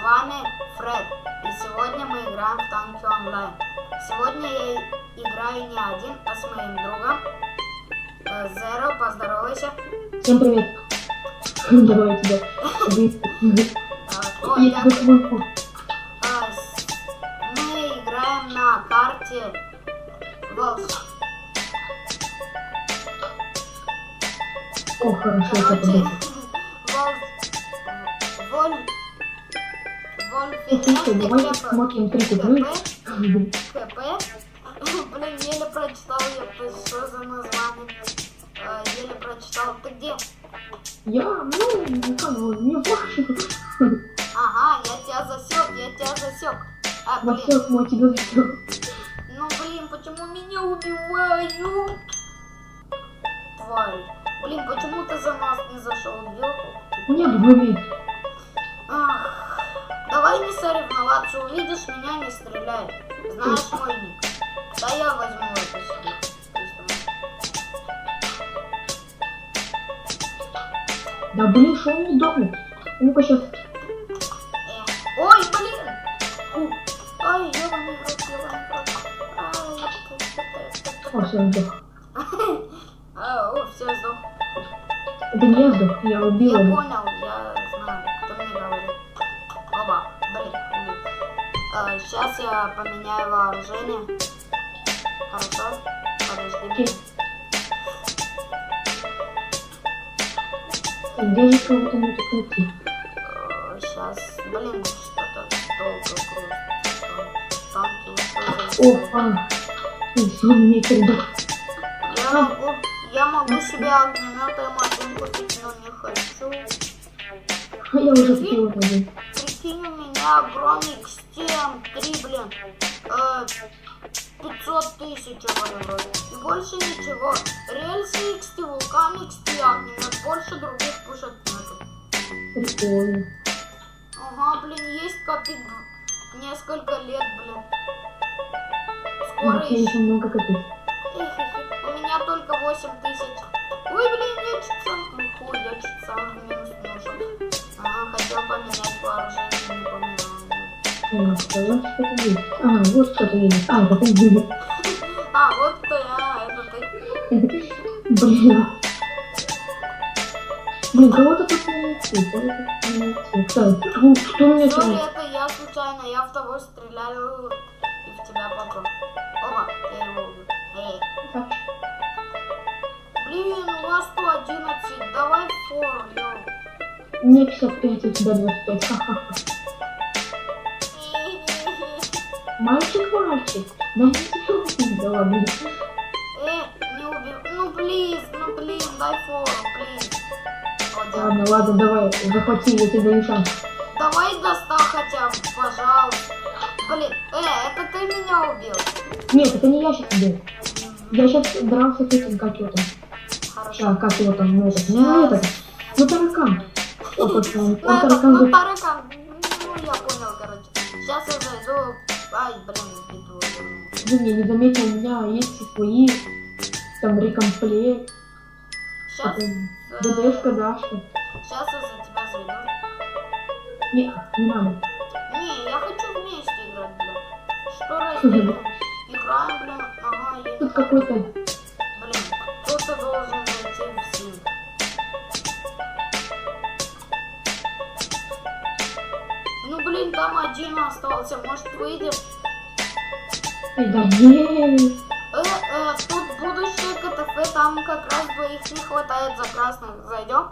вами Фред, и сегодня мы играем в танки онлайн. Сегодня я играю не один, а с моим другом. Zero, поздоровайся. Всем привет. Давай тебя. Мы играем на карте Волс. О, хорошо, это Короче, давай посмотрим 30 минут. КП. Блин, еле прочитал, что за название. Еле прочитал. Ты где? Я, не важно. Ага, я тебя засек. Блин. Засек, мой тебя засек. Ну блин, почему меня убивают? Тварь. Блин, почему ты за нас не зашел? Нет, двумя. Ах, давай не соревноваться, увидишь меня, не стреляй. Знаешь мой ник? Да я возьму это себе. Да блин, что он не думает? Ну-ка сейчас. Ой, блин! Ай, ёбаный рот. О, все, он сдох. О, все, сдох. Это не я сдох, я убил Я его. понял, я знаю, кто мне говорит. Оба, блин, убил. Сейчас я поменяю вооружение. Хорошо? Подожди. Окей. Где же кого-то не найти? Сейчас, блин, что-то долго грустно. Танки О, все, мне передал. Я могу себе огнемет М1 купить, но не хочу. Я уже купил один. Прикинь, у меня огромный XTM3, блин. 500 тысяч вроде. И больше ничего. Рельсы XT, вулкан XT, огнемет. Больше других пушек нету. Прикольно. Ага, блин, есть копить несколько лет, блин. Скоро Еще много копить. У меня только 8 тысяч. Ой, блин, я чуть сам в минус нужен. Ага, хотел поменять вооружение, не поменял. Что-то есть. Вот что-то есть. Это ты будет. Вот кто я, это ты. Блин, кого-то тут не найти. Кстати, кто меня Сори, там? это я случайно, я в того стреляю и в тебя попал. Опа, я его убил. Блин, у вас 111, давай фор, ёу. Мне 55, у тебя 25. Ха-ха-ха. Мальчик. Да не тебе. Да ладно. Не убил. Ну, блин, дай фор, блин. Ладно, давай, захвати, я тебе даю шанс. Давай до 100 хотя бы, пожалуйста. Блин, это ты меня убил? Нет, это не я сейчас убил. Я сейчас дрался с этим, как его там. Хорошо. Да, как его там, таракан. Он таракан. таракан. Ну, я понял, короче. Сейчас я зайду. Ай, блин, битву. Блин, я не заметил, у меня есть свои там рекомплект. Сейчас. ДДшка, Дашка. Сейчас я за тебя зайду. Не надо. Не, я хочу вместе играть, блин. Что разделим? Играем, блин. Ага, я Тут какой-то. Блин, кто-то должен зайти в сим. Ну, блин, там один остался. Может, выйдем? Да не. Тут будущее КТФ, там как раз двоих не хватает за красных. Зайдем?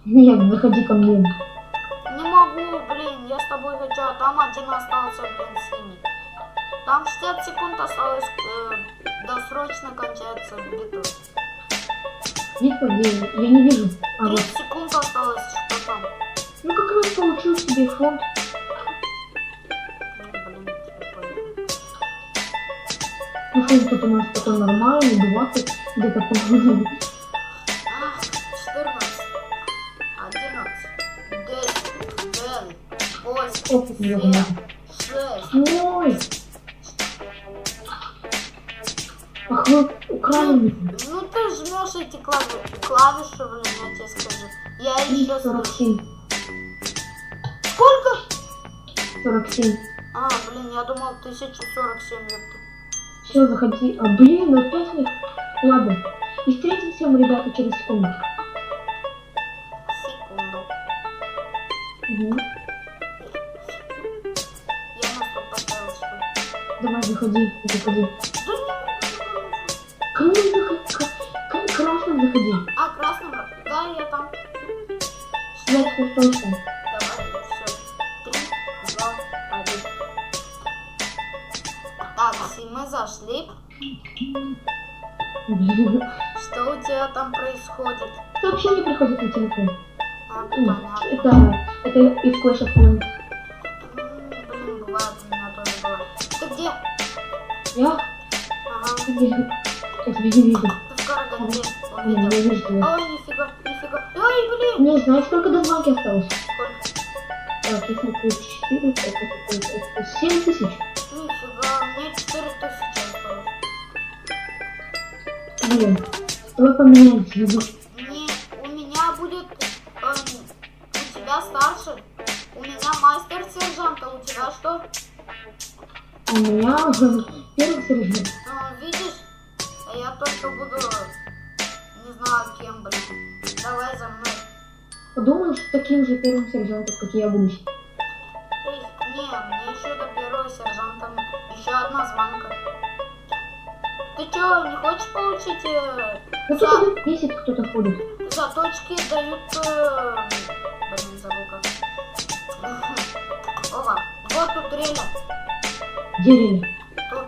Нет, заходи ко мне. Не могу, блин, я с тобой хочу, а там один остался, блин, синий. Там 60 секунд осталось, досрочно кончается битва. Битва, я не вижу. 30 секунд осталось, что там? Ну как раз получил себе фонд. Ну фонд тут у нас такой нормальный, 20, где-то по 14, 11, 10, 9, 8, 7, 6. Ой! Ах, вы украли меня. Ну ты жмешь эти клавиши, блин, я тебе скажу. Я еще слышу. Сколько? 1047. А, блин, я думал 1047, ёпта. Все, заходи. Блин, ну опять не... Ладно. И встретимся мы, ребята, через секунду. Секунду. Угу. Я на стоп поставил, что ли? Давай, заходи, заходи. Да не, Ко мне заходи. Красным заходи. а, красным? Да, я там. Я теперь точно. Давай, все. 3, 2, 1. Так, и мы зашли. Что у тебя там происходит? Сообщение приходит на телефон. А, понятно. Это из Clash of Clans. Блин, бывает, у меня тоже было. Ты где? Я? Ага. Где? Я тебя не вижу. Ты в Караганде. Блин, я Увидел. вижу тебя. Ой, нифига, нифига. Ой, блин. Не, знаешь, сколько до звонки осталось? Сколько? Так, если это 4, это 7 тысяч. Нифига, мне 4000 осталось. Блин, давай поменяемся. Не, у меня будет... у тебя старше. У меня мастер-сержант, а у тебя что? У меня уже первый сержант. Видишь? А я только буду... Не знаю кем, блин. Давай за мной. Подумаешь, таким же первым сержантом, как и я буду. Эй, не, мне еще до первого сержанта еще одна звонка. Ты чё, не хочешь получить... Ну тут уже бесит, кто-то ходит. Заточки дают... Блин, забыл как. Опа, вот тут реля. Где Реля? Тут.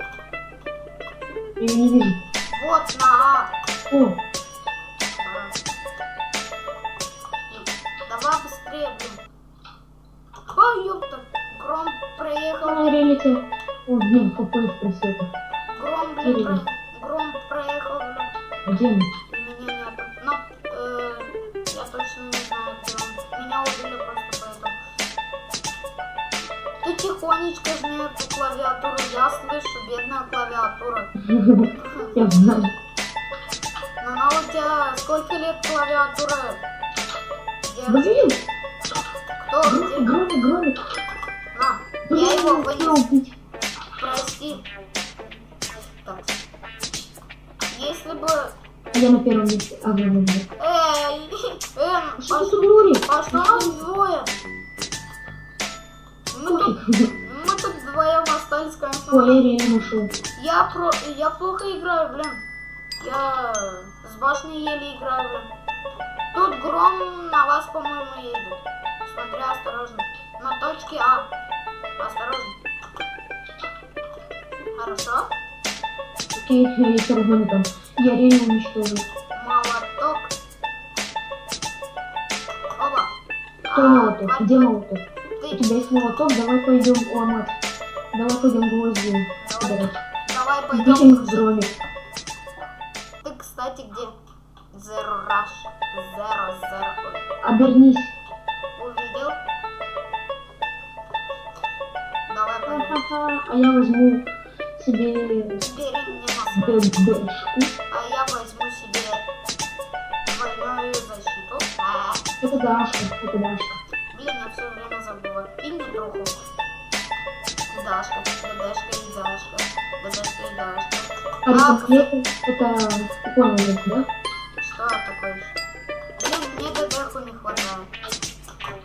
Я ее не вижу. Вот на А. О, Давай быстрее, блин. Ой, ёпта. Гром проехал. на Реле тебя. О, блин, ФПС просета. Гром, блин, Гром проехал, блин. Где мы? И меня нету. Но, я точно не знаю, где он. Меня убили просто поэтому. Ты тихонечко жми эту клавиатуру. Я слышу, бедная клавиатура. Я знаю. Но она у тебя сколько лет клавиатура? Блин, Кто? Где? Громик. На, Блин, я его хотел вынес. убить. Прости. Так. Если бы... А я на первом месте. А, да. А Что ты тут говоришь? а что нас двое? Мы тут вдвоем остались, конечно. Ой, я Реле нашел. Я плохо играю, блин. Я с башни еле играю, блин. Тут Гром на вас, по-моему, едет. Смотри, осторожно. На точке А. Осторожно. Хорошо? Окей, я все равно не там. Я Реле уничтожил. Молоток. Оба. Кто молоток? Где молоток? У Ты. тебя есть молоток, давай пойдем ломать. Давай пойдем гвозди. Давай Где пойдем. Громик? Ты, кстати, где? Zero Rush. Zero. Обернись. Увидел? Давай пойдем. Ха-ха-ха. А я возьму себе Бери мне маску. ББшку. А я возьму себе двойную защиту. Это Дашка. Блин, я все время забыла. И не труху. Дашка, ДДшка и Дашка. А рекомплект это ты понял, да? Что такое? Блин, мне ДДшку не хватает.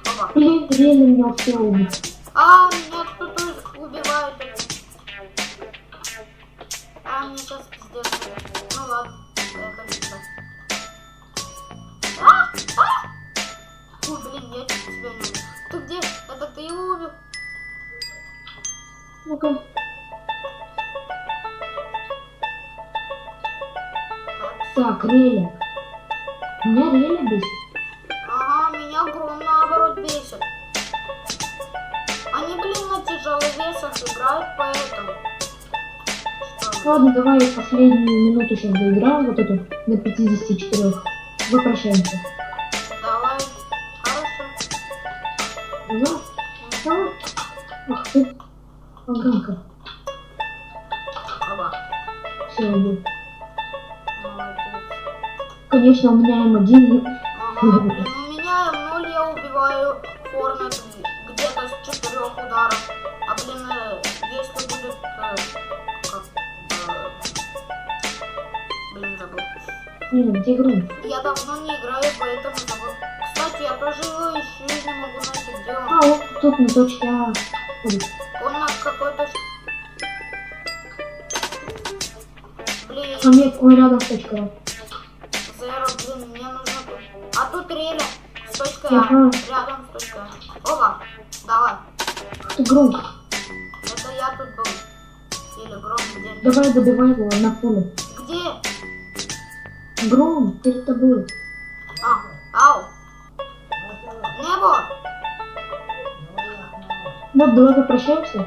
Опа. Блин, Реля меня успел убить. А, меня кто-то убивает. А, мне сейчас пиздец. Ну ладно, поехали сюда. Ой, блин, я чуть тебя не убил. Ты где? Это ты его убил? Ну-ка. Так, Реля. Меня Реля бесит. Ага, меня Гром наоборот бесит. Они, блин, на тяжеловесах играют, поэтому. Что? Ладно, давай последнюю минуту сейчас доиграем, вот эту, на 54. Вы прощаемся. Давай. Хорошо. Давай. Давай. Ах ты. Огранка. Оба. Все, иду. Молодец. Конечно, у меня М1. Ага, блин, у меня 0, я убиваю Хорнет где-то с 4 ударов. будет... Блин, забыл. Где Гром? Я давно не играю, поэтому забыл. Кстати, я тоже его ищу и не могу найти, где он. А, вот тут на точке А. ходит. Он на какой-то... Блин, А нет, он рядом с точкой А. Зеро, блин, мне нужно тут. А тут реля с точкой Ага. А. Рядом с точкой А. Ова, давай. Ты Гром. Это я тут был. Или Гром где? Давай добивай его на поле. Где? Гром, перед тобой. Ау. Небо. Вот, давай попрощаемся.